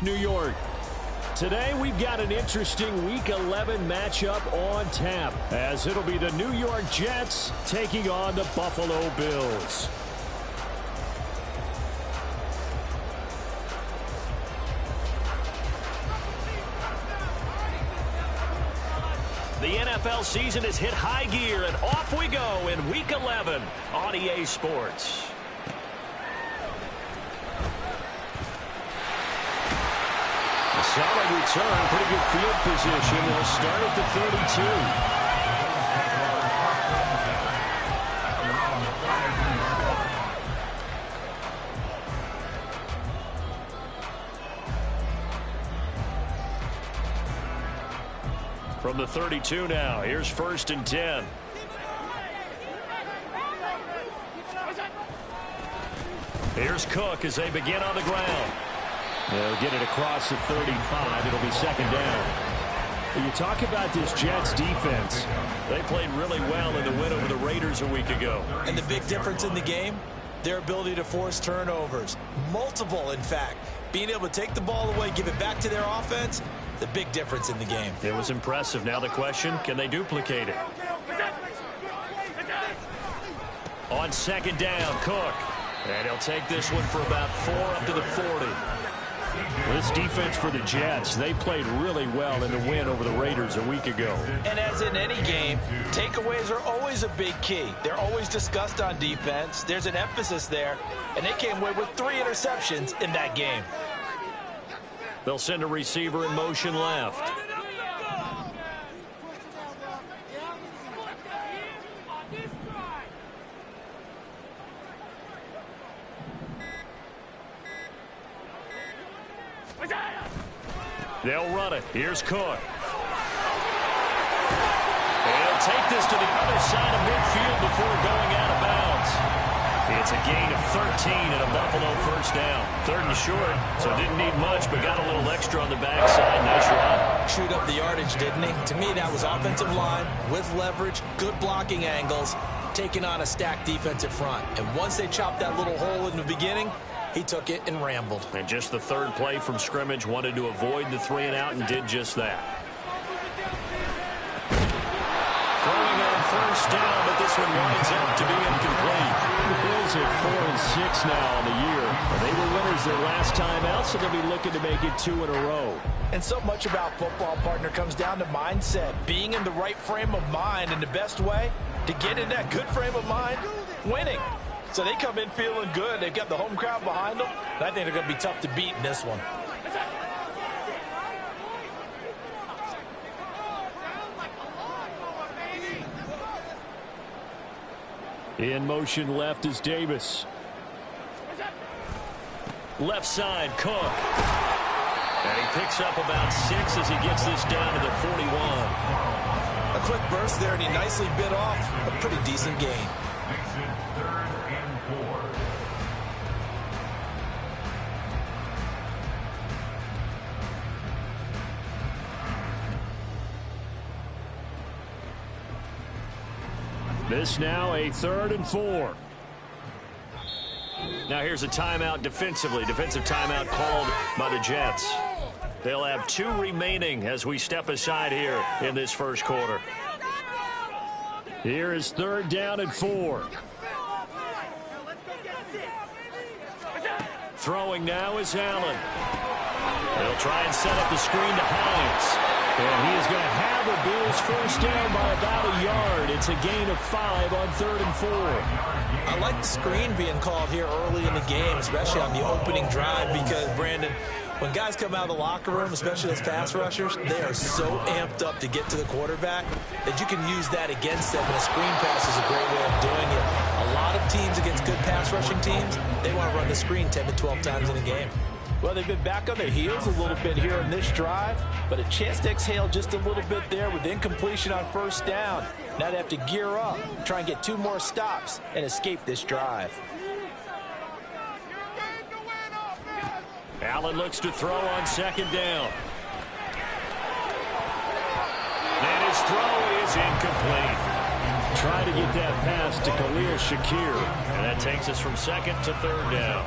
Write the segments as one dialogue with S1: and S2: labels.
S1: New York. Today we've got an interesting Week 11 matchup on tap, as it'll be the New York Jets taking on the Buffalo Bills. The NFL season has hit high gear, and off we go in Week 11 on EA Sports. Solid return, pretty good field position. They'll start at the 32. From the 32 now, here's 1st and 10. Here's Cook as they begin on the ground. They'll get it across the 35. It'll be 2nd down. When you talk about this Jets defense, they played really well in the win over the Raiders a week ago.
S2: And the big difference in the game, their ability to force turnovers. Multiple, in fact. Being able to take the ball away, give it back to their offense, the big difference in the game.
S1: It was impressive. Now the question, can they duplicate it? On 2nd down, Cook. And he'll take this one for about 4 up to the 40. This defense for the Jets, they played really well in the win over the Raiders a week ago.
S2: And as in any game, takeaways are always a big key. They're always discussed on defense. There's an emphasis there, and they came away with 3 interceptions in that game.
S1: They'll send a receiver in motion left. They'll run it. Here's Cook. And he'll take this to the other side of midfield before going out of bounds. It's a gain of 13 and a Buffalo 1st down. 3rd and short, so didn't need much, but got a little extra on the backside. Nice run.
S2: Chewed up the yardage, didn't he? To me, that was offensive line with leverage, good blocking angles, taking on a stacked defensive front. And once they chopped that little hole in the beginning, he took it and rambled.
S1: And just the 3rd play from scrimmage, wanted to avoid the 3 and out and did just that. Throwing on 1st down, but this one winds up to be incomplete. The Bills at 4-6 now on the year. They were winners their last time out, so they'll be looking to make it 2 in a row.
S2: And so much about football, partner, comes down to mindset. Being in the right frame of mind, and the best way to get in that good frame of mind, winning. So they come in feeling good. They've got the home crowd behind them. And I think they're going to be tough to beat in this one.
S1: In motion left is Davis. Left side, Cook. And he picks up about 6 as he gets this down to the 41.
S2: A quick burst there, and he nicely bit off a pretty decent gain.
S1: This now a 3rd and 4. Now here's a timeout defensively. Defensive timeout called by the Jets. They'll have 2 remaining as we step aside here in this 1st quarter. Here is 3rd down and 4. Throwing now is Allen. They'll try and set up the screen to Hines. And he is going to have the Bills 1st down by about a yard. It's a gain of 5 on 3rd and 4.
S2: I like the screen being called here early in the game, especially on the opening drive, because, Brandon, when guys come out of the locker room, especially those pass rushers, they are so amped up to get to the quarterback that you can use that against them, and a screen pass is a great way of doing it. A lot of teams against good pass rushing teams, they want to run the screen 10 to 12 times in a game. Well, they've been back on their heels a little bit here in this drive, but a chance to exhale just a little bit there with incompletion on 1st down. Now they have to gear up, try and get 2 more stops, and escape this drive.
S1: Allen looks to throw on 2nd down. And his throw is incomplete. Try to get that pass to Khalil Shakir. And that takes us from 2nd to 3rd down.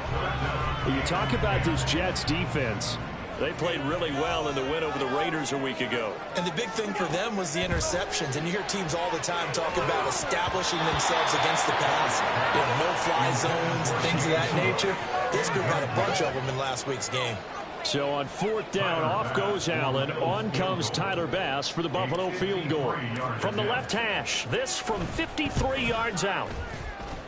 S1: When you talk about this Jets defense, They played really well in the win over the Raiders a week ago.
S2: And the big thing for them was the interceptions. And you hear teams all the time talk about establishing themselves against the pass. You know, no-fly zones and things of that nature. This group had a bunch of them in last week's game.
S1: So on 4th down, off goes Allen. On comes Tyler Bass for the Buffalo field goal. From the left hash, this from 53 yards out.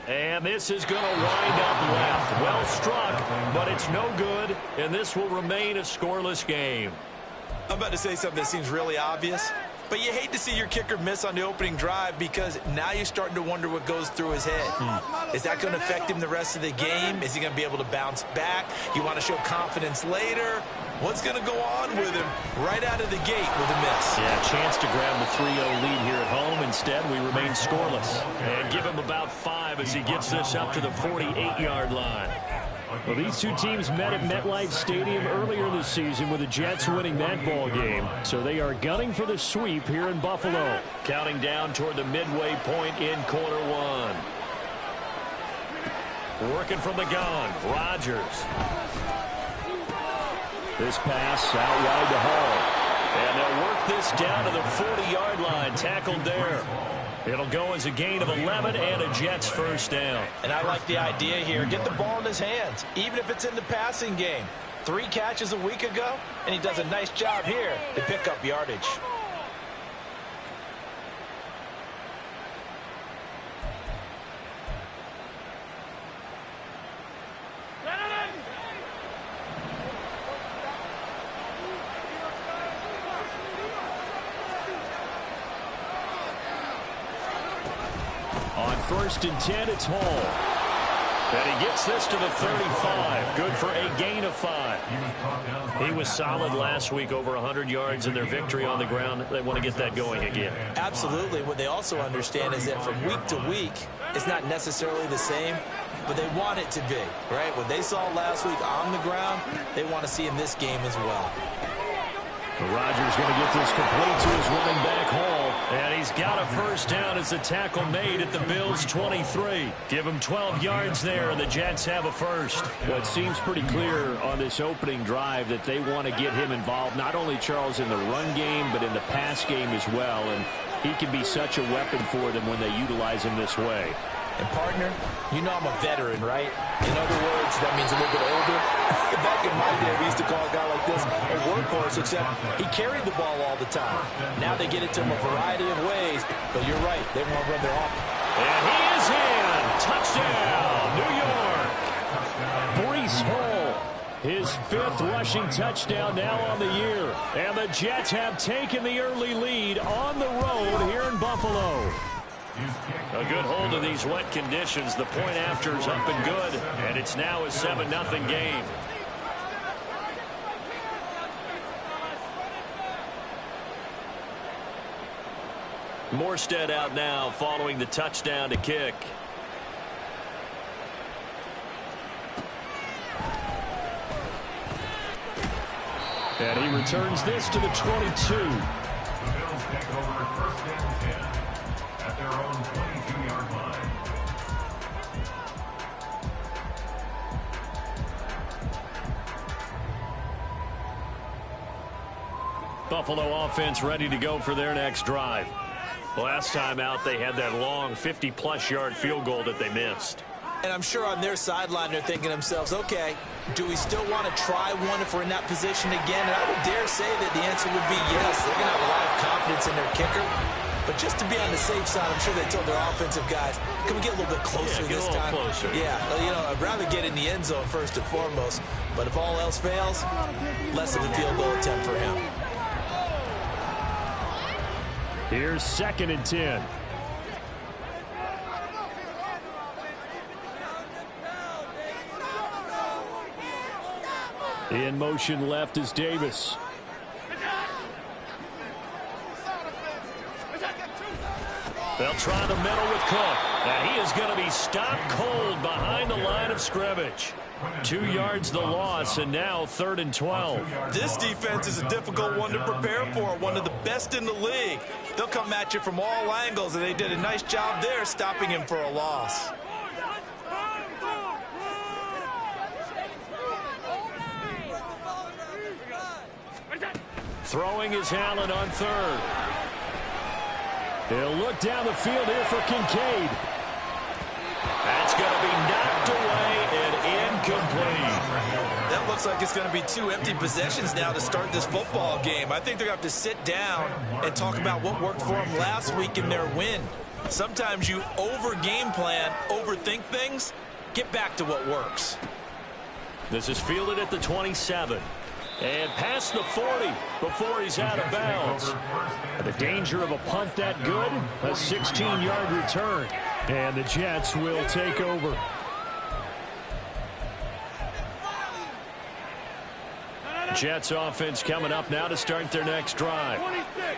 S1: And this is going to wind up left. Well struck, but it's no good, and this will remain a scoreless game.
S2: I'm about to say something that seems really obvious, but you hate to see your kicker miss on the opening drive because now you're starting to wonder what goes through his head. Is that going to affect him the rest of the game? Is he going to be able to bounce back? You want to show confidence later? What's going to go on with him right out of the gate with a miss?
S1: Yeah, chance to grab the 3-0 lead here at home. Instead, we remain scoreless. And give him about 5 as he gets this up to the 48-yard line. Well, these two teams met at MetLife Stadium earlier this season with the Jets winning that ball game. So they are gunning for the sweep here in Buffalo. Counting down toward the midway point in quarter one. Working from the gun, Rodgers. This pass out wide to Hall. And they'll work this down to the 40-yard line. Tackled there. It'll go as a gain of 11 and a Jets first down.
S2: And I like the idea here. Get the ball in his hands, even if it's in the passing game. 3 catches a week ago, and he does a nice job here to pick up yardage.
S1: On 1st and 10, it's Hall. And he gets this to the 35. Good for a gain of 5. He was solid last week, over 100 yards in their victory on the ground. They want to get that going again.
S2: Absolutely. What they also understand is that from week to week, it's not necessarily the same, but they want it to be, right? What they saw last week on the ground, they want to see in this game as well.
S1: Rodgers going to get this complete to his running back Hall. And he's got a first down as the tackle made at the Bills' 23. Give him 12 yards there, and the Jets have a first. Well, it seems pretty clear on this opening drive that they want to get him involved, not only, Charles, in the run game, but in the pass game as well. And he can be such a weapon for them when they utilize him this way.
S2: And, partner, you know I'm a veteran, right? In other words, that means a little bit older. Back in my day, we used to call a guy like this a workhorse, except he carried the ball all the time. Now they get it to him a variety of ways, but you're right, they want to run their offense.
S1: And he is in. Touchdown, New York. Breece Hall, his 5th rushing touchdown now on the year. And the Jets have taken the early lead on the road here in Buffalo. A good hold of these wet conditions. The point after is up and good, and it's now a 7-0 game. Morstead out now following the touchdown to kick. And he returns this to the 22.
S3: The Bills take over 1st and 10 at their own 22-yard line.
S1: Buffalo offense ready to go for their next drive. Last time out, they had that long 50-plus yard field goal that they missed.
S2: And I'm sure on their sideline they're thinking to themselves, okay, do we still want to try one if we're in that position again? And I would dare say that the answer would be yes. They're going to have a lot of confidence in their kicker. But just to be on the safe side, I'm sure they told their offensive guys, can we get a little bit closer this time?
S1: Closer.
S2: Yeah, you know, I'd rather get in the end zone first and foremost. But if all else fails, less of a field goal attempt for him.
S1: Here's 2nd and 10. In motion left is Davis. They'll try the middle with Cook. And he is going to be stopped cold behind the line of scrimmage. 2 yards the loss, and now 3rd and 12.
S2: This defense is a difficult one to prepare for, one of the best in the league. They'll come at you from all angles, and they did a nice job there stopping him for a loss.
S1: Throwing is Allen on third. He'll look down the field here for Kincaid. That's going to be knocked away and incomplete.
S2: That looks like it's going to be 2 empty possessions now to start this football game. I think they're going to have to sit down and talk about what worked for them last week in their win. Sometimes you over-game plan, overthink things. Get back to what works.
S1: This is fielded at the 27. And past the 40 before he's out of bounds. The danger of a punt that good, a 16-yard return. And the Jets will take over. Jets offense coming up now to start their next drive.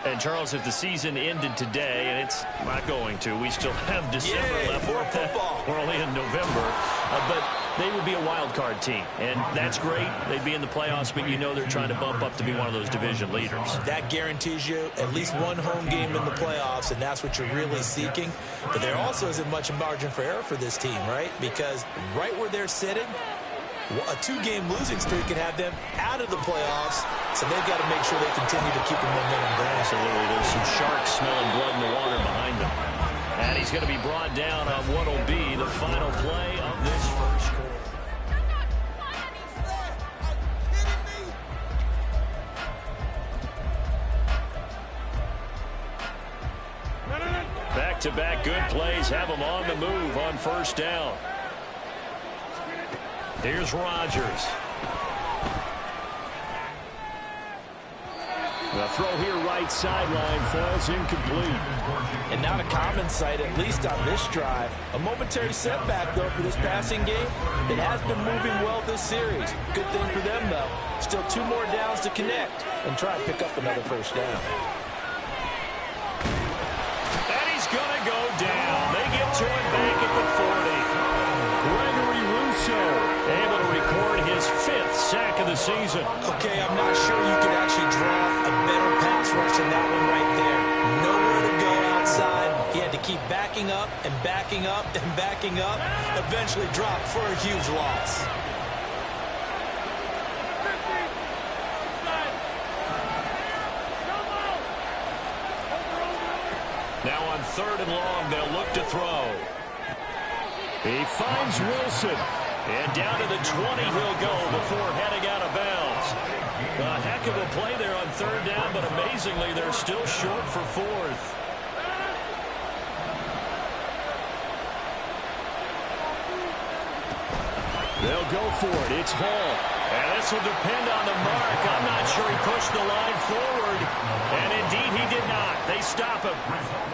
S4: And Charles, if the season ended today, and it's not going to, we still have December left.
S2: More football.
S4: We're only in November. But they would be a wild card team, and that's great. They'd be in the playoffs, but you know they're trying to bump up to be one of those division leaders.
S2: That guarantees you at least one home game in the playoffs, and that's what you're really seeking. But there also isn't much margin for error for this team, right? Because right where they're sitting, a 2-game losing streak can have them out of the playoffs, so they've got to make sure they continue to keep the momentum going.
S4: Absolutely. There's some sharks smelling blood in the water behind them. And he's going to be brought down on what will be the final play of this first quarter. Back-to-back good plays have them on the move on first down. Here's Rodgers.
S1: The throw here right sideline falls incomplete.
S2: And not a common sight, at least on this drive. A momentary setback, though, for this passing game. It has been moving well this series. Good thing for them, though. Still 2 more downs to connect and try and pick up another first down.
S1: And he's going to go down. They get to him back at the 40. Gregory Rousseau able to record his 5th sack of the season.
S2: Okay, I'm not sure you could actually draw a better pass rush than that one right there. Nowhere to go outside. He had to keep backing up and backing up and backing up. Eventually dropped for a huge loss.
S1: Now on 3rd and long, they'll look to throw. He finds Wilson. And down to the 20 he'll go before heading out of bounds. A heck of a play there on 3rd down, but amazingly, they're still short for 4th. They'll go for it. It's Hall. And this will depend on the mark. I'm not sure he pushed the line forward. And indeed, he did not. They stop him.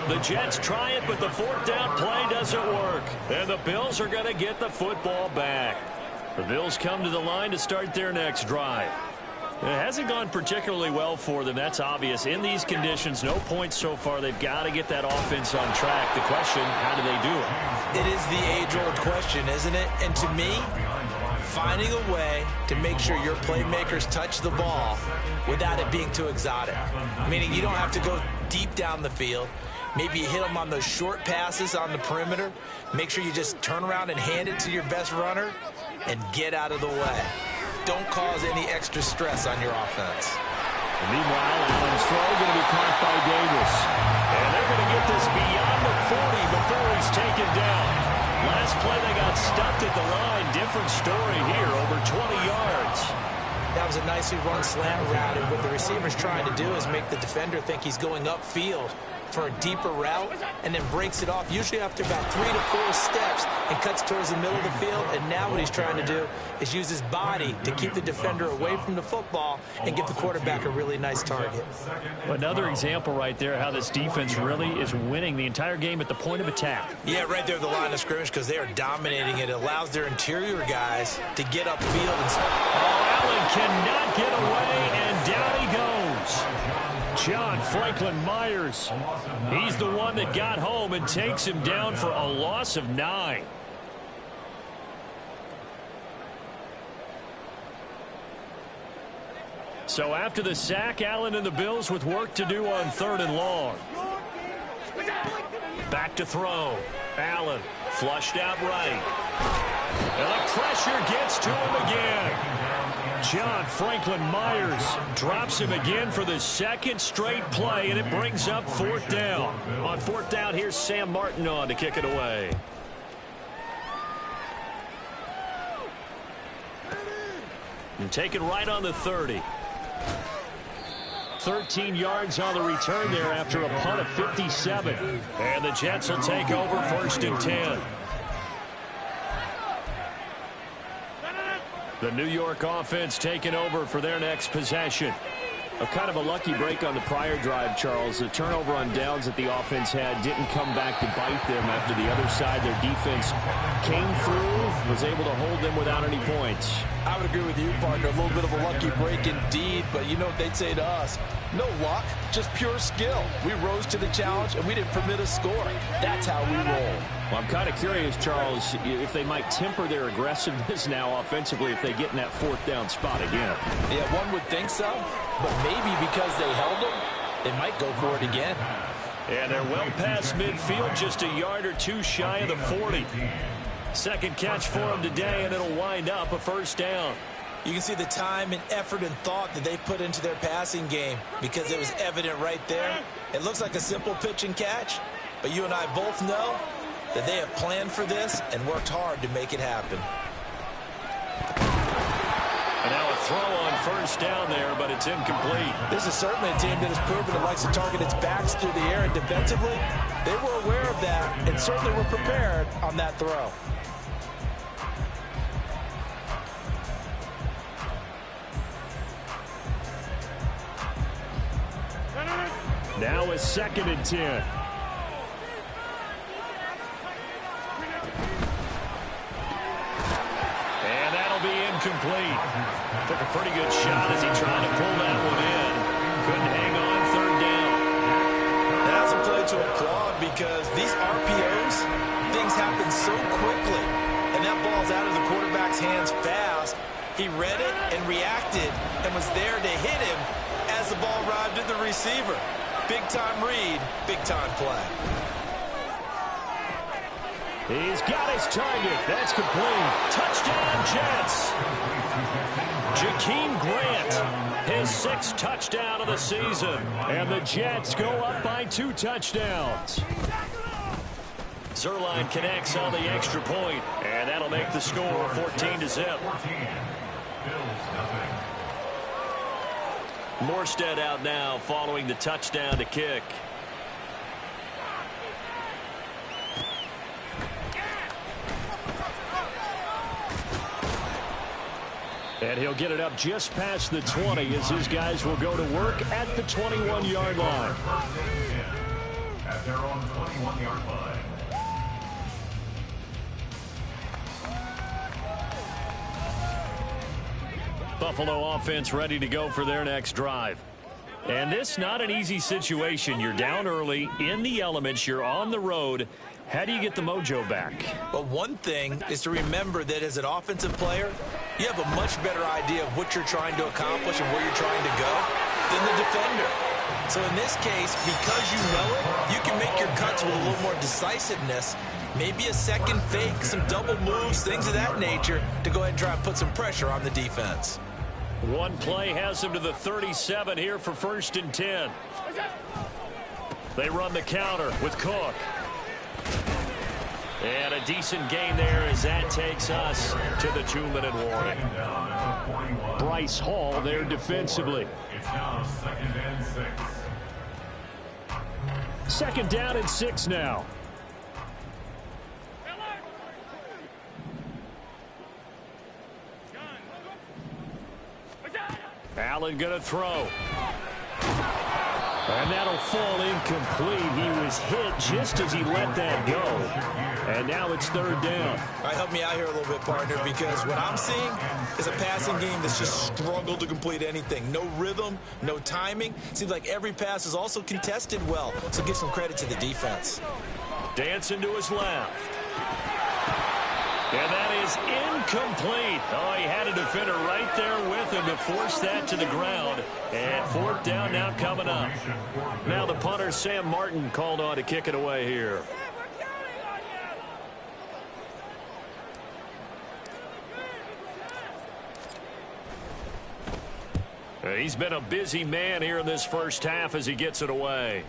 S1: The Jets try it, but the 4th down play doesn't work. And the Bills are going to get the football back. The Bills come to the line to start their next drive. It hasn't gone particularly well for them. That's obvious. In these conditions, no points so far. They've got to get that offense on track. The question, how do they do it?
S2: It is the age-old question, isn't it? And to me, finding a way to make sure your playmakers touch the ball without it being too exotic. Meaning you don't have to go deep down the field. Maybe you hit them on those short passes on the perimeter. Make sure you just turn around and hand it to your best runner and get out of the way. Don't cause any extra stress on your offense.
S1: And meanwhile, Allen's throw going to be caught by Davis. And they're going to get this beyond the 40 before he's taken down. Last play, they got stuffed at the line. Different story here, over 20 yards.
S2: That was a nicely run slant route, and what the receiver's trying to do is make the defender think he's going upfield for a deeper route, and then breaks it off, usually after about 3 to 4 steps, and cuts towards the middle of the field. And now what he's trying to do is use his body to keep the defender away from the football and give the quarterback a really nice target.
S4: Another example right there how this defense really is winning the entire game at the point of attack.
S2: Yeah, right there at the line of scrimmage, because they are dominating it. It allows their interior guys to get upfield.
S1: Allen cannot get away, and down he goes. John Franklin Myers. He's the one that got home and takes him down for a loss of 9. So after the sack, Allen and the Bills with work to do on 3rd and long. Back to throw. Allen flushed out right. And the pressure gets to him again. John Franklin Myers drops him again for the second straight play, and it brings up 4th down. On 4th down, here's Sam Martin on to kick it away. And taken right on the 30. 13 yards on the return there after a punt of 57. And the Jets will take over 1st and 10. The New York offense taking over for their next possession. A kind of a lucky break on the prior drive, Charles. The turnover on downs that the offense had didn't come back to bite them after the other side. Their defense came through, was able to hold them without any points.
S2: I would agree with you, partner. A little bit of a lucky break indeed, but you know what they'd say to us? No luck, just pure skill. We rose to the challenge, and we didn't permit a score. That's how we roll.
S1: Well, I'm kind of curious, Charles, if they might temper their aggressiveness now offensively if they get in that 4th down spot again.
S2: Yeah, one would think so, but maybe because they held them, they might go for it again.
S1: And they're well past midfield, just a yard or two shy of the 40. Second catch for them today, and it'll wind up a 1st down.
S2: You can see the time and effort and thought that they put into their passing game because it was evident right there. It looks like a simple pitch and catch, but you and I both know that they have planned for this and worked hard to make it happen.
S1: And now a throw on 1st down there, but it's incomplete.
S2: This is certainly a team that has proven it likes to target its backs through the air, and defensively, they were aware of that and certainly were prepared on that throw.
S1: Now a 2nd and 10. And that'll be incomplete. Took a pretty good shot as he tried to pull that one in. Couldn't hang on 3rd down.
S2: That's a play to applaud because these RPOs, things happen so quickly. And that ball's out of the quarterback's hands fast. He read it and reacted and was there to hit him as the ball arrived at the receiver. Big-time read, big-time play.
S1: He's got his target. That's complete. Touchdown, Jets. Jakeem Grant, his 6th touchdown of the season. And the Jets go up by 2 touchdowns. Zuerlein connects on the extra point, and that'll make the score 14-0. Morstead out now following the touchdown to kick. And he'll get it up just past the 20 as his guys will go to work at the 21-yard line.
S3: At their own 21-yard line.
S1: Buffalo offense ready to go for their next drive. And this not an easy situation. You're down early, in the elements, you're on the road. How do you get the mojo back?
S2: Well, one thing is to remember that as an offensive player, you have a much better idea of what you're trying to accomplish and where you're trying to go than the defender. So in this case, because you know it, you can make your cuts with a little more decisiveness. Maybe a second fake, some double moves, things of that nature to go ahead and try and put some pressure on the defense.
S1: One play has him to the 37 here for 1st and 10. They run the counter with Cook. And a decent gain there as that takes us to the 2-minute warning. Bryce Hall there defensively.
S3: It's now 2nd and 6.
S1: 2nd down and 6 now. Allen going to throw. And that'll fall incomplete. He was hit just as he let that go. And now it's 3rd down.
S2: All right, help me out here a little bit, partner, because what I'm seeing is a passing game that's just struggled to complete anything. No rhythm, no timing. Seems like every pass is also contested well. So give some credit to the defense.
S1: Dancing to his left. And that is incomplete. Oh, he had a defender right there with him to force that to the ground. And 4th down now coming up. Now the punter, Sam Martin, called on to kick it away here. He's been a busy man here in this first half as he gets it away.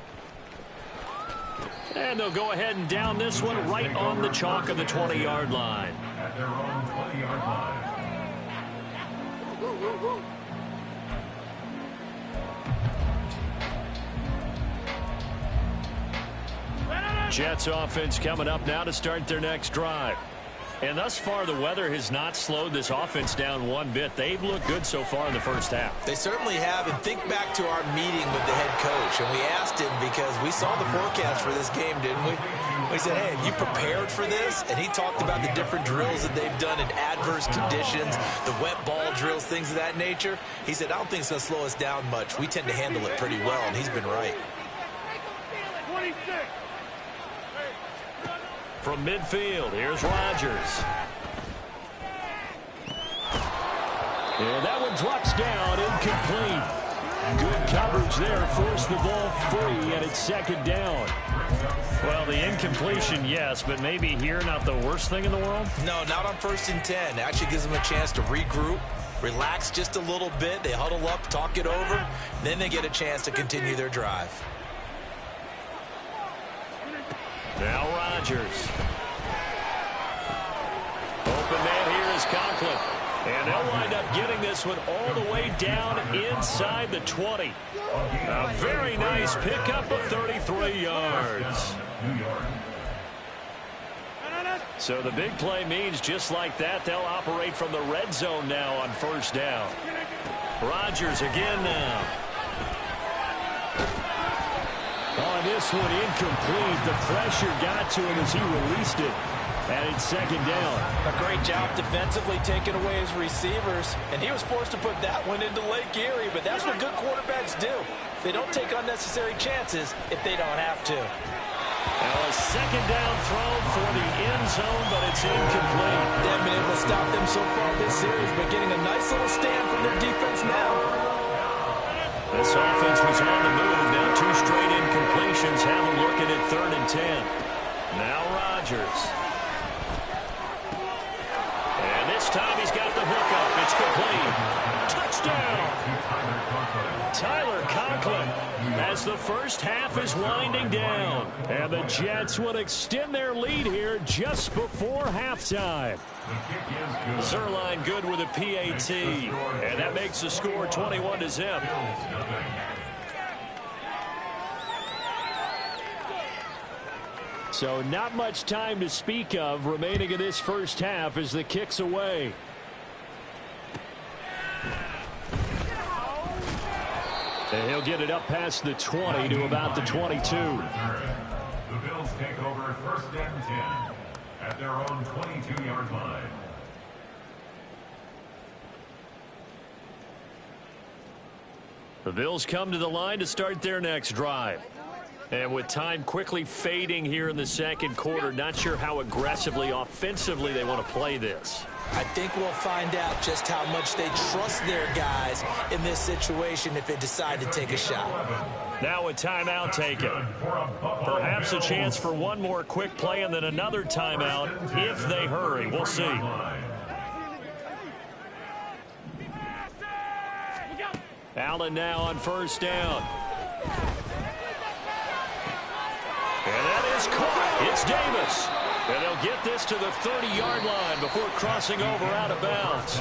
S1: And they'll go ahead and down this one right on the chalk of the 20-yard line.
S3: At their own 20-yard line.
S1: Jets offense coming up now to start their next drive. And thus far, the weather has not slowed this offense down one bit. They've looked good so far in the first half.
S2: They certainly have. And think back to our meeting with the head coach. And we asked him because we saw the forecast for this game, didn't we? We said, hey, have you prepared for this? And he talked about the different drills that they've done in adverse conditions, the wet ball drills, things of that nature. He said, I don't think it's going to slow us down much. We tend to handle it pretty well, and he's been right.
S1: From midfield, here's Rodgers. And that one drops down, incomplete. Good coverage there, forced the ball free, and it's second down. Well, the incompletion, yes, but maybe here not the worst thing in the world?
S2: No, not on 1st and 10. It actually gives them a chance to regroup, relax just a little bit. They huddle up, talk it over, then they get a chance to continue their drive.
S1: Now Rodgers. Open man here is Conklin. And they'll wind up getting this one all the way down inside the 20. A very nice pickup of 33 yards. So the big play means just like that, they'll operate from the red zone now on 1st down. Rodgers again now. On this one, incomplete. The pressure got to him as he released it. And it's second down.
S2: A great job defensively taking away his receivers. And he was forced to put that one into Lake Erie. But that's what good quarterbacks do. They don't take unnecessary chances if they don't have to.
S1: Now a second down throw for the end zone, but it's incomplete.
S2: They haven't been able to stop them so far this series, but getting a nice little stand from their defense now.
S1: This offense was on the move. Now 2 straight incompletions have them looking at 3rd and 10. Now Rodgers. And this time he's got the hook up. It's complete. Touchdown. Tyler Conklin as the first half is winding down. And the Jets will extend their lead here just before halftime. Zerline good with a PAT. And that makes the score 21-0. So not much time to speak of remaining in this first half as the kick's away. And he'll get it up past the 20 to about the 22.
S3: The Bills take over 1st and 10 at their own 22-yard line.
S1: The Bills come to the line to start their next drive. And with time quickly fading here in the second quarter, not sure how aggressively, offensively they want to play this.
S2: I think we'll find out just how much they trust their guys in this situation if they decide to take a shot.
S1: Now a timeout taken. Perhaps a chance for one more quick play and then another timeout if they hurry. We'll see. Allen now on 1st down. And that is caught. It's Davis. And they'll get this to the 30-yard line before crossing over out of bounds.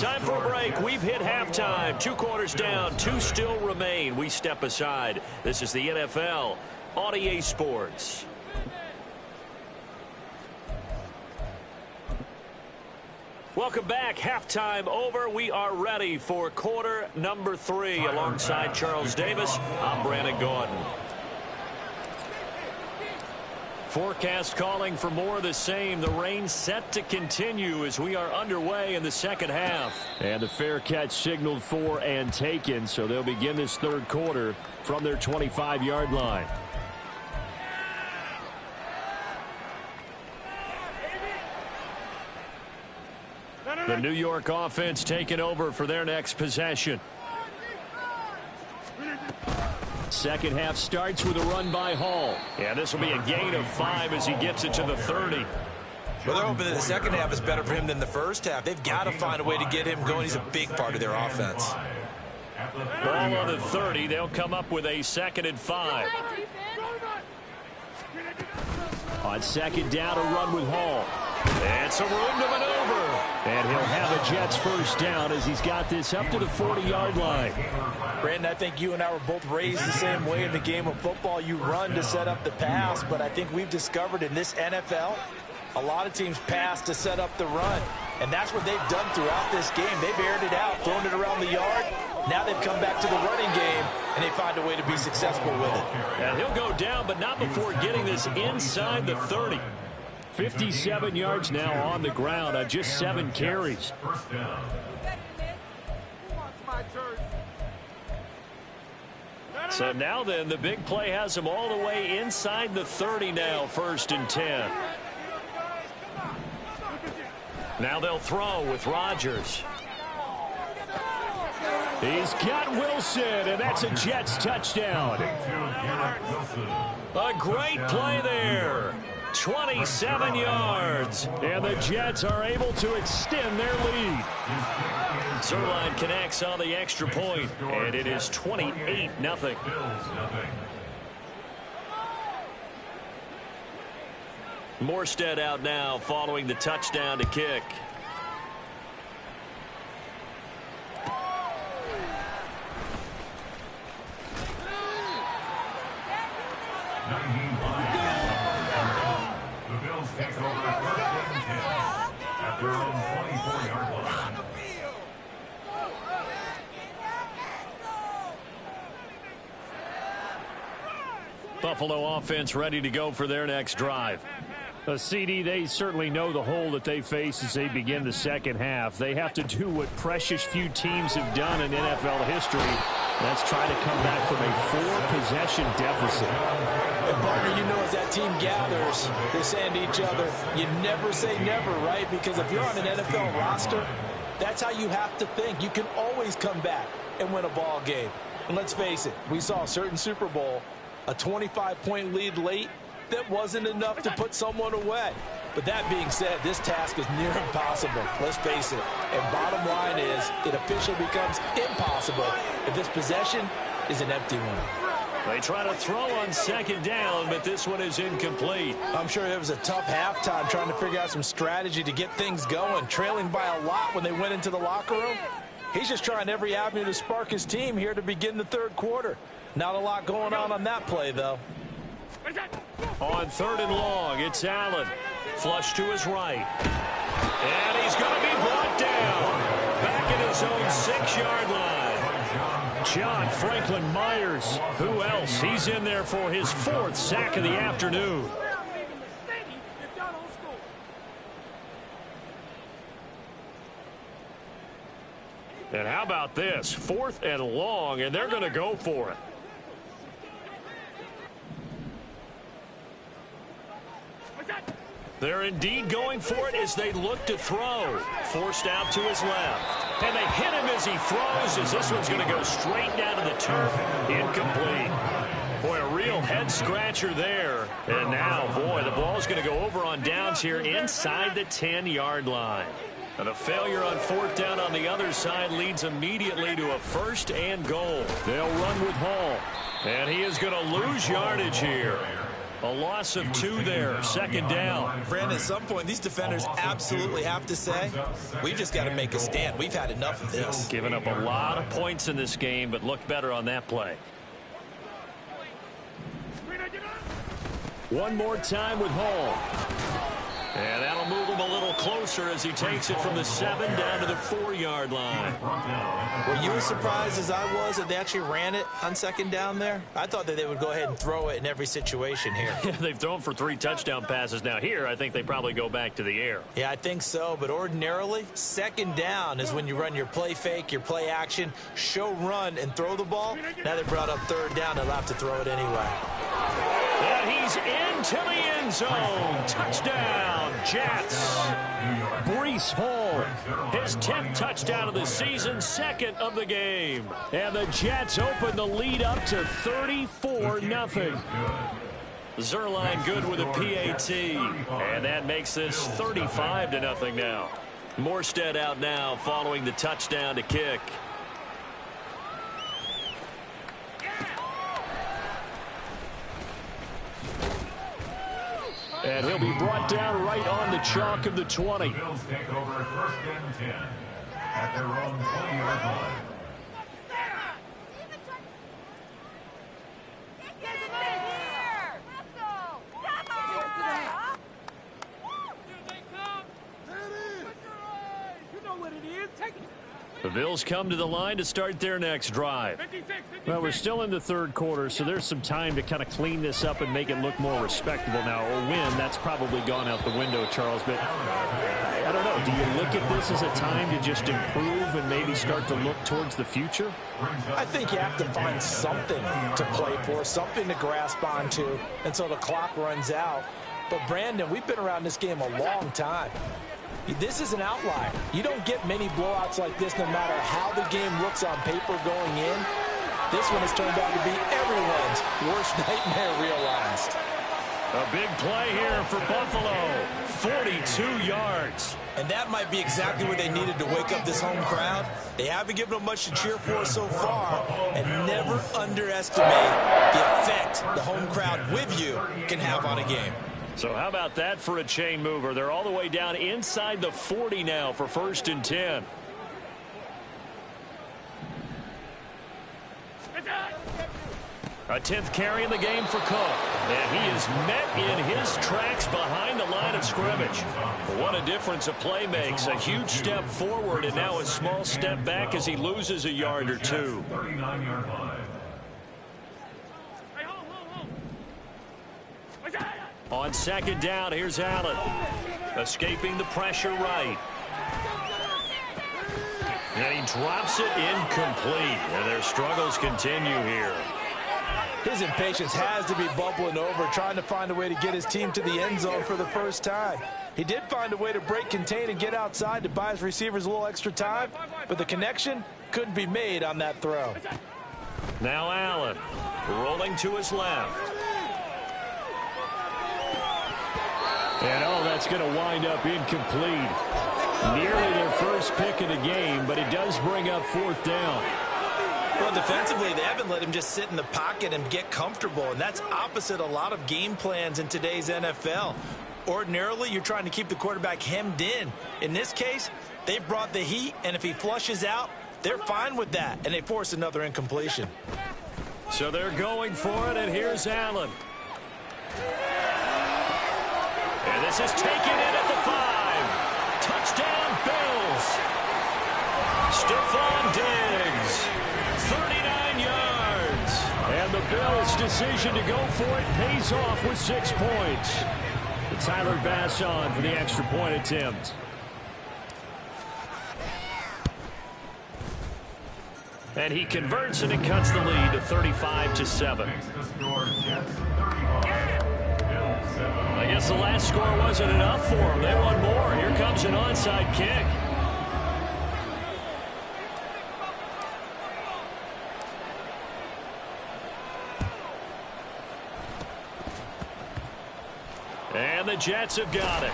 S1: Time for a break. We've hit halftime. 2 quarters down. 2 still remain. We step aside. This is the NFL on EA Sports. Welcome back. Halftime over. We are ready for quarter number 3. Alongside Charles Davis, I'm Brandon Gordon. Forecast calling for more of the same. The rain set to continue as we are underway in the second half. And the fair catch signaled for and taken, so they'll begin this 3rd quarter from their 25-yard line. The New York offense taking over for their next possession. Second half starts with a run by Hall. And this will be a gain of 5 as he gets it to the 30.
S2: Well, they're hoping that the second half is better for him than the first half. They've got to find a way to get him going. He's a big part of their offense.
S1: Ball on the 30. They'll come up with a 2nd and 5. On 2nd down, a run with Hall. It's a room to maneuver. And he'll have a Jets 1st down as he's got this up to the 40-yard line.
S2: Brandon, I think you and I were both raised the same way in the game of football. You run to set up the pass, but I think we've discovered in this NFL, a lot of teams pass to set up the run. And that's what they've done throughout this game. They've aired it out, thrown it around the yard. Now they've come back to the running game, and they find a way to be successful with it.
S1: And he'll go down, but not before getting this inside the 30. 57 yards now on the ground on just 7 carries. So now then, the big play has him all the way inside the 30 now, 1st and 10. Now they'll throw with Rodgers. He's got Wilson, and that's a Jets touchdown. A great play there. 27 yards. And the Jets are able to extend their lead. Zuerlein connects on the extra point, and it is 28-0. Morstead out now following the touchdown to kick.
S3: The Bills take over 1st and 10 at their own 24-yard line.
S1: Buffalo offense ready to go for their next drive. CD, they certainly know the hole that they face as they begin the 2nd half. They have to do what precious few teams have done in NFL history. That's try to come back from a 4-possession deficit.
S2: And partner, you know, as that team gathers, they're saying to each other, you never say never, right? Because if you're on an NFL roster, that's how you have to think. You can always come back and win a ball game. And let's face it, we saw a certain Super Bowl, a 25-point lead late, that wasn't enough to put someone away. But that being said, this task is near impossible. Let's face it. And bottom line is, it officially becomes impossible if this possession is an empty one.
S1: They try to throw on 2nd down, but this one is incomplete.
S2: I'm sure it was a tough halftime trying to figure out some strategy to get things going, trailing by a lot when they went into the locker room. He's just trying every avenue to spark his team here to begin the 3rd quarter. Not a lot going on that play, though.
S1: On 3rd and long, it's Allen. Flush to his right. And he's going to be brought down. Back at his own 6-yard line. John Franklin Myers. Who else? He's in there for his 4th sack of the afternoon. And how about this? 4th and long, and they're going to go for it. They're indeed going for it as they look to throw. Forced out to his left. And they hit him as he throws, as this one's going to go straight down to the turf. Incomplete. Boy, a real head-scratcher there. And now, boy, the ball's going to go over on downs here inside the 10-yard line. And a failure on 4th down on the other side leads immediately to a 1st and goal. They'll run with Hall. And he is going to lose yardage here. A loss of 2 there, 2nd down.
S2: Brandon, at some point, these defenders absolutely have to say, we've just got to make a stand. We've had enough of this.
S1: Giving up a lot of points in this game, but looked better on that play. One more time with Hall. And that'll move him a little closer as he takes it from the 7 down to the 4-yard line.
S2: Were you as surprised as I was that they actually ran it on 2nd down there? I thought that they would go ahead and throw it in every situation here.
S1: They've thrown for 3 touchdown passes. Now here, I think they probably go back to the air.
S2: Yeah, I think so. But ordinarily, 2nd down is when you run your play fake, your play action, show run, and throw the ball. Now they brought up 3rd down. They'll have to throw it anyway.
S1: And he's into the end zone. Touchdown, Jets. Breece Hall, his 10th touchdown of the season, 2nd of the game. And the Jets open the lead up to 34-0. Zuerlein good with a PAT. And that makes this 35-0 now. Morstead out now following the touchdown to kick. And he'll be brought down right on the chalk of the 20.
S3: The Bills take over first and 10 at their own 20-yard line.
S1: The Bills come to the line to start their next drive. Well, we're still in the third quarter, so there's some time to kind of clean this up and make it look more respectable now. A win, that's probably gone out the window, Charles. But I don't know. Do you look at this as a time to just improve and maybe start to look towards the future?
S2: I think you have to find something to play for, something to grasp onto until the clock runs out. But, Brandon, we've been around this game a long time. This is an outlier. You don't get many blowouts like this no matter how the game looks on paper going in. This one has turned out to be everyone's worst nightmare realized.
S1: A big play here for Buffalo. 42 yards.
S2: And that might be exactly what they needed to wake up this home crowd. They haven't given them much to cheer for so far. And never underestimate the effect the home crowd with you can have on a game.
S1: So how about that for a chain mover? They're all the way down inside the 40 now for first and 10. A 10th carry in the game for Cook. And he is met in his tracks behind the line of scrimmage. What a difference a play makes. A huge step forward and now a small step back as he loses a yard or two.
S3: 39-yard line.
S1: On second down, here's Allen. Escaping the pressure right. And he drops it incomplete. And their struggles continue here.
S2: His impatience has to be bubbling over, trying to find a way to get his team to the end zone for the first time. He did find a way to break contain and get outside to buy his receivers a little extra time, but the connection couldn't be made on that throw.
S1: Now Allen rolling to his left. And that's going to wind up incomplete. Nearly their first pick of the game, but it does bring up fourth down.
S2: Well, defensively, they haven't let him just sit in the pocket and get comfortable, and that's opposite a lot of game plans in today's NFL. Ordinarily, you're trying to keep the quarterback hemmed in. In this case, they brought the heat, and if he flushes out, they're fine with that, and they force another incompletion.
S1: So they're going for it, and here's Allen. And this is taken in at the 5. Touchdown, Bills. Stephon Diggs, 39 yards. And the Bills' decision to go for it pays off with 6 points. Tyler Bass on for the extra point attempt. And he converts, and it cuts the lead to 35-7. I guess the last score wasn't enough for them. They want more. Here comes an onside kick. And the Jets have got it.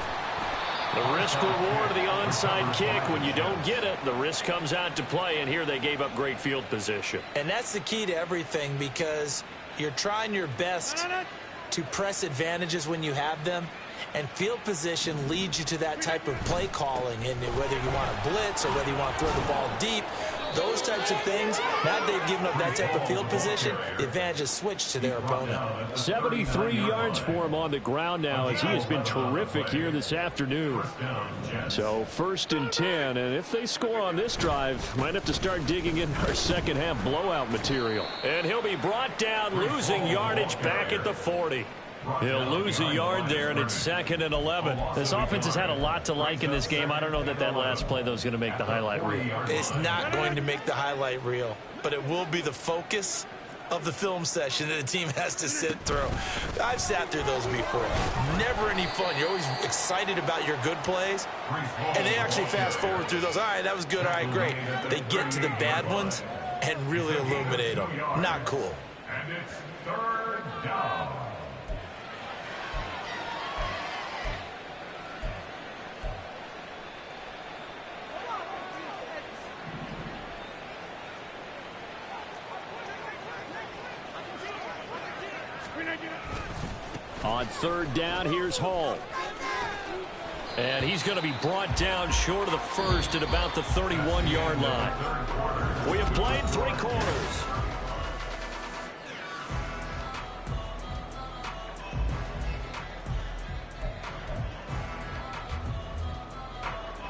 S1: The risk-reward of the onside kick. When you don't get it, the risk comes out to play, and here they gave up great field position.
S2: And that's the key to everything, because you're trying your best to press advantages when you have them, and field position leads you to that type of play calling. And whether you want to blitz or whether you want to throw the ball deep, those types of things, now that they've given up that type of field position, the advantage is switched to their opponent.
S1: 73 yards for him on the ground now, as he has been terrific here this afternoon. So first and 10, and if they score on this drive, might have to start digging in our second half blowout material. And he'll be brought down, losing yardage back at the 40. He'll lose a yard there, and it's 2nd and 11. This offense has had a lot to like in this game. I don't know that last play, though, is going to make the highlight reel.
S2: It's not going to make the highlight reel, but it will be the focus of the film session that the team has to sit through. I've sat through those before. Never any fun. You're always excited about your good plays, and they actually fast forward through those. All right, that was good. All right, great. They get to the bad ones and really illuminate them. Not cool.
S3: And it's 3rd down.
S1: On third down, here's Hall. And he's going to be brought down short of the first at about the 31-yard line. We have played 3 quarters.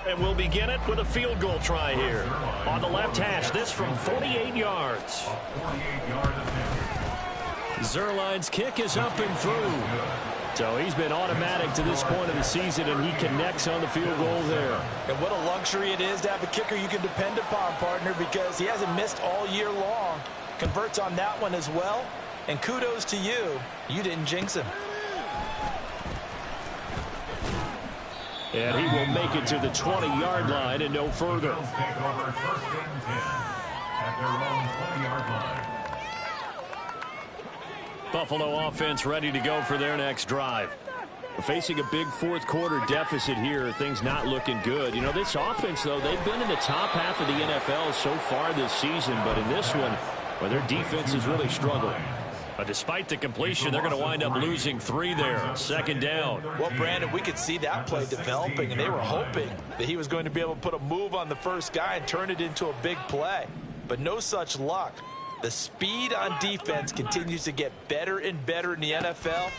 S1: And we'll begin it with a field goal try here. On the left hash, this from 48 yards. Zuerlein's kick is up and through. So he's been automatic to this point of the season, and he connects on the field goal there.
S2: And what a luxury it is to have a kicker you can depend upon, partner, because he hasn't missed all year long. Converts on that one as well. And kudos to you. You didn't jinx him.
S1: And he will make it to the 20-yard line and no further.
S3: Take over first and 10 at their own 20-yard line.
S1: Buffalo offense ready to go for their next drive. Facing a big fourth-quarter deficit here, things not looking good. You know, this offense, though, they've been in the top half of the NFL so far this season, but in this one, well, their defense is really struggling. But despite the completion, they're going to wind up losing 3 there. Second down.
S2: Well, Brandon, we could see that play developing, and they were hoping that he was going to be able to put a move on the first guy and turn it into a big play. But no such luck. The speed on defense continues to get better and better in the NFL.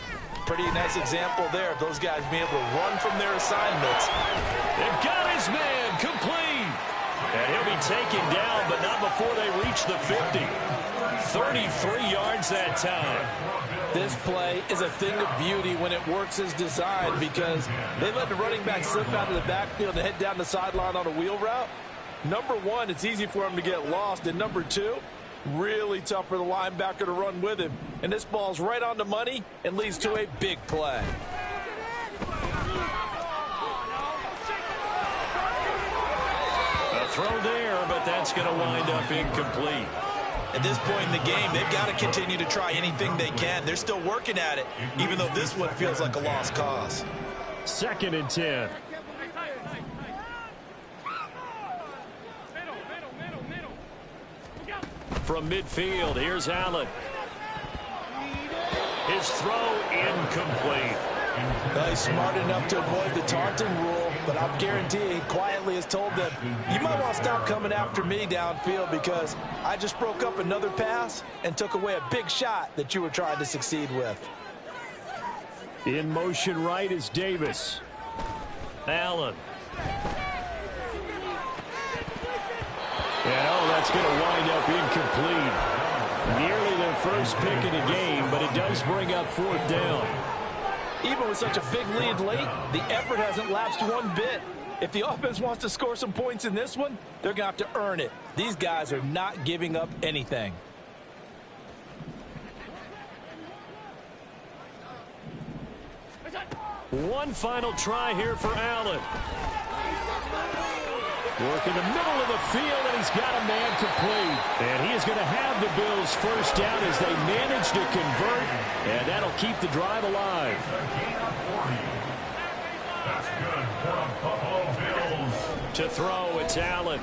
S2: Pretty nice example there of those guys being able to run from their assignments.
S1: They've got his man complete. And he'll be taken down, but not before they reach the 50. 33 yards that time.
S2: This play is a thing of beauty when it works as designed, because they let the running back slip out of the backfield and head down the sideline on a wheel route. Number one, it's easy for him to get lost. And number two, really tough for the linebacker to run with him. And this ball's right on the money and leads to a big play.
S1: A throw there, but that's going to wind up incomplete.
S2: At this point in the game, they've got to continue to try anything they can. They're still working at it, even though this one feels like a lost cause.
S1: Second and 10. From midfield, here's Allen. His throw incomplete.
S2: He's smart enough to avoid the taunting rule, but I'm guaranteeing he quietly has told them, you might want to stop coming after me downfield because I just broke up another pass and took away a big shot that you were trying to succeed with.
S1: In motion right is Davis. Allen. And that's going to wind up incomplete. Nearly their first pick in the game, but it does bring up fourth down.
S2: Even with such a big lead late, the effort hasn't lapsed one bit. If the offense wants to score some points in this one, they're going to have to earn it. These guys are not giving up anything.
S1: One final try here for Allen. Work in the middle of the field, and he's got a man complete. And he is going to have the Bills first down as they manage to convert, and that'll keep the drive alive.
S3: That's good for the Buffalo Bills.
S1: To throw, it's Allen.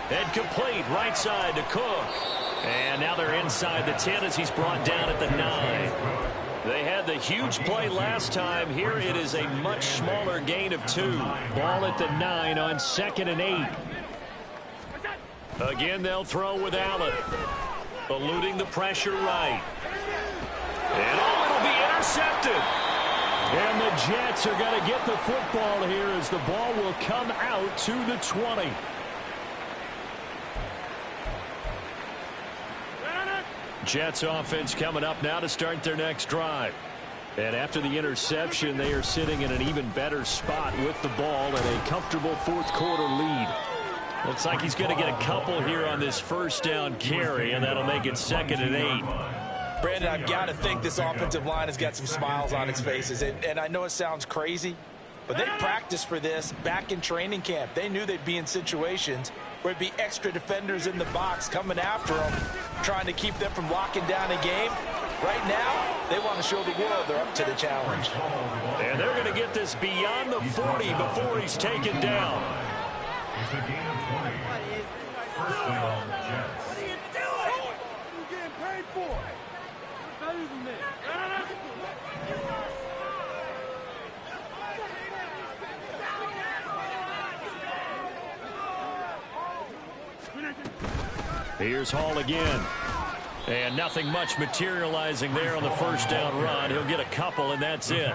S1: And complete, right side to Cook. And now they're inside the 10 as he's brought down at the 9. They had the huge play last time. Here it is a much smaller gain of 2. Ball at the 9 on 2nd and 8. Again, they'll throw with Allen. Eluding the pressure right. And it'll be intercepted. And the Jets are going to get the football here as the ball will come out to the 20. Jets offense coming up now to start their next drive. And after the interception, they are sitting in an even better spot with the ball and a comfortable fourth-quarter lead. Looks like he's going to get a couple here on this first down carry, and that'll make it 2nd and 8.
S2: Brandon, I've got to think this offensive line has got some smiles on its faces. And I know it sounds crazy, but they practiced for this back in training camp. They knew they'd be in situations where it'd be extra defenders in the box coming after them, trying to keep them from locking down a game. Right now, they want to show the world they're up to the challenge.
S1: And they're going to get this beyond the 40 before he's taken down.
S3: It's a gain of 20. First down, Jets.
S5: What are you doing? You're getting paid for.
S1: Here's Hall again. And nothing much materializing there on the first down run. He'll get a couple, and that's it.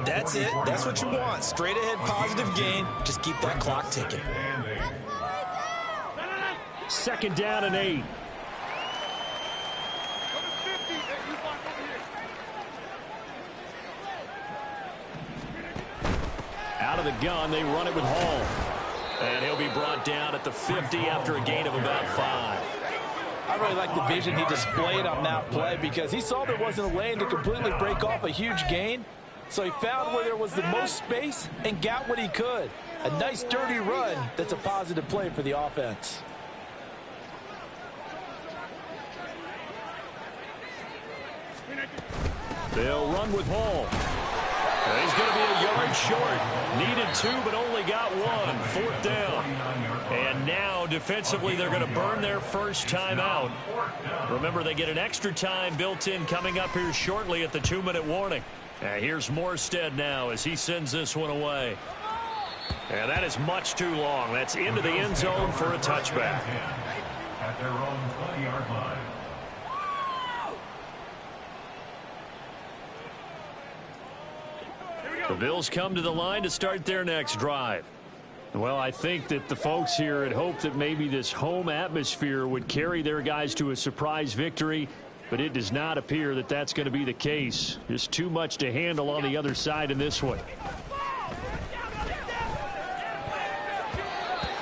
S2: That's it. That's what you want. Straight ahead positive gain. Just keep that clock ticking.
S1: Second down and 8. Out of the gun, they run it with Hall. And he'll be brought down at the 50 after a gain of about 5.
S2: I really like the vision he displayed on that play because he saw there wasn't a lane to completely break off a huge gain. So he found where there was the most space and got what he could. A nice dirty run that's a positive play for the offense.
S1: They'll run with Hall. He's going to be a yard short. Needed 2, but only got 1. Fourth down. And now, defensively, they're going to burn their first time out. Remember, they get an extra time built in coming up here shortly at the 2-minute warning. Here's Morstead now as he sends this one away. And that is much too long. That's into the end zone for a touchback.
S3: At their own 20-yard line.
S1: The Bills come to the line to start their next drive. Well, I think that the folks here had hoped that maybe this home atmosphere would carry their guys to a surprise victory, but it does not appear that that's going to be the case. Just too much to handle on the other side in this one.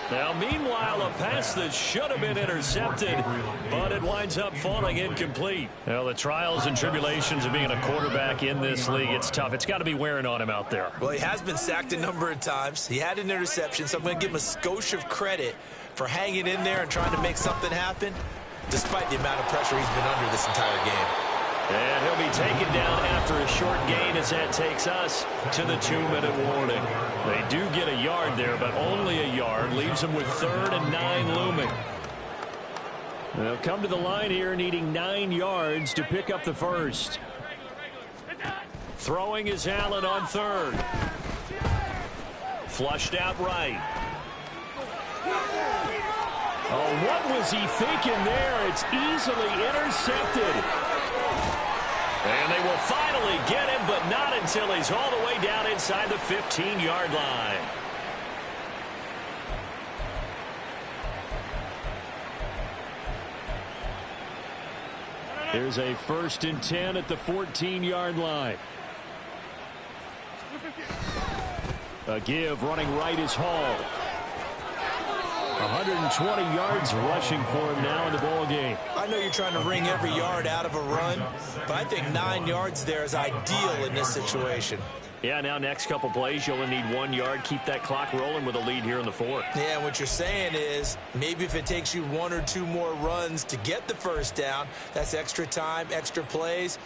S1: Now, meanwhile, a pass that should have been intercepted, but it winds up falling incomplete. Well, the trials and tribulations of being a quarterback in this league, it's tough. It's got to be wearing on him out there.
S2: Well, he has been sacked a number of times. He had an interception, so I'm going to give him a skosh of credit for hanging in there and trying to make something happen, despite the amount of pressure he's been under this entire game.
S1: And he'll be taken down after a short gain as that takes us to the 2-minute warning. They do get a yard there, but only a yard. Leaves them with 3rd and 9 looming. They'll come to the line here needing 9 yards to pick up the first. Throwing is Allen on 3rd. Flushed out right. Oh, what was he thinking there? It's easily intercepted. And they will finally get him, but not until he's all the way down inside the 15-yard line. Here's a 1st and 10 at the 14-yard line. A give running right is Hall. 120 yards rushing for him now in the ball game.
S2: I know you're trying to wring every yard out of a run, but I think 9 yards there is ideal in this situation.
S1: Yeah, now next couple plays, you'll only need 1 yard. Keep that clock rolling with a lead here in the 4th.
S2: Yeah, what you're saying is maybe if it takes you 1 or 2 more runs to get the first down, that's extra time, extra plays.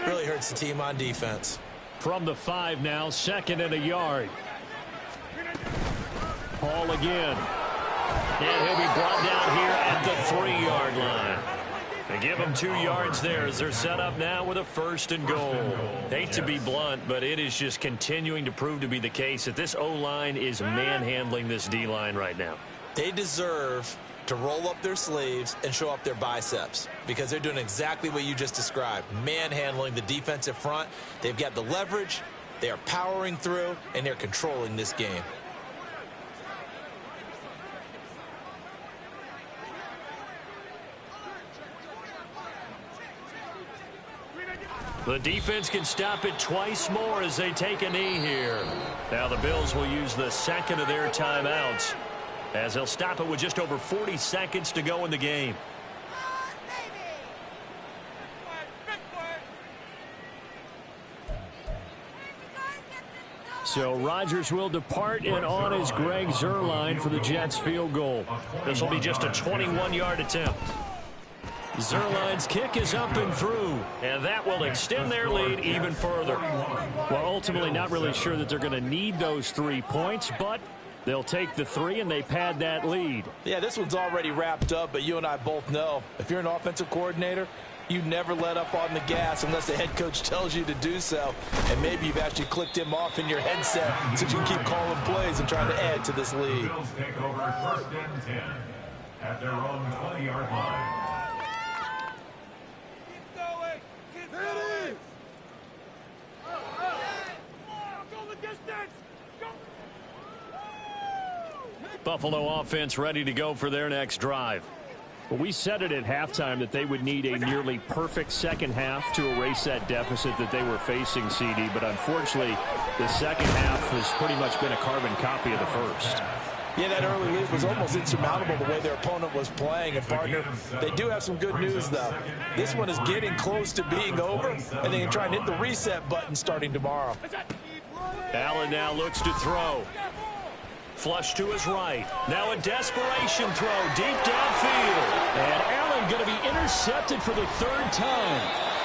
S2: Really hurts the team on defense.
S1: From the 5 now, 2nd and a yard. Hall again. And he'll be brought down here at the 3-yard line. They give him 2 yards there as they're set up now with a 1st and goal. Hate to be blunt, but it is just continuing to prove to be the case that this O-line is manhandling this D-line right now.
S2: They deserve to roll up their sleeves and show up their biceps because they're doing exactly what you just described, manhandling the defensive front. They've got the leverage, they are powering through, and they're controlling this game.
S1: The defense can stop it twice more as they take a knee here. Now the Bills will use the 2nd of their timeouts as they'll stop it with just over 40 seconds to go in the game. So Rodgers will depart, and on is Greg Zuerlein for the Jets field goal. This will be just a 21-yard attempt. Zuerlein's kick is up and through, and that will extend their lead even further. Well, ultimately not really sure that they're going to need those 3 points, but they'll take the 3 and they pad that lead.
S2: Yeah, this one's already wrapped up, but you and I both know if you're an offensive coordinator, You never let up on the gas unless the head coach tells you to do so. And maybe you've actually clicked him off in your headset so you can keep calling plays and trying to add to this lead.
S3: Bills take over first and 10 at their own 20-yard line.
S5: Keep going. Keep going. Go the distance. Go.
S1: Buffalo offense ready to go for their next drive. Well, we said it at halftime that they would need a nearly perfect second half to erase that deficit that they were facing, CD. But unfortunately, the second half has pretty much been a carbon copy of the first.
S2: Yeah, that early lead was almost insurmountable the way their opponent was playing. And, partner, they do have some good news, though. This one is getting close to being over, and they can try and hit the reset button starting tomorrow.
S1: Allen now looks to throw. Flush to his right. Now a desperation throw deep downfield. And Allen going to be intercepted for the third time.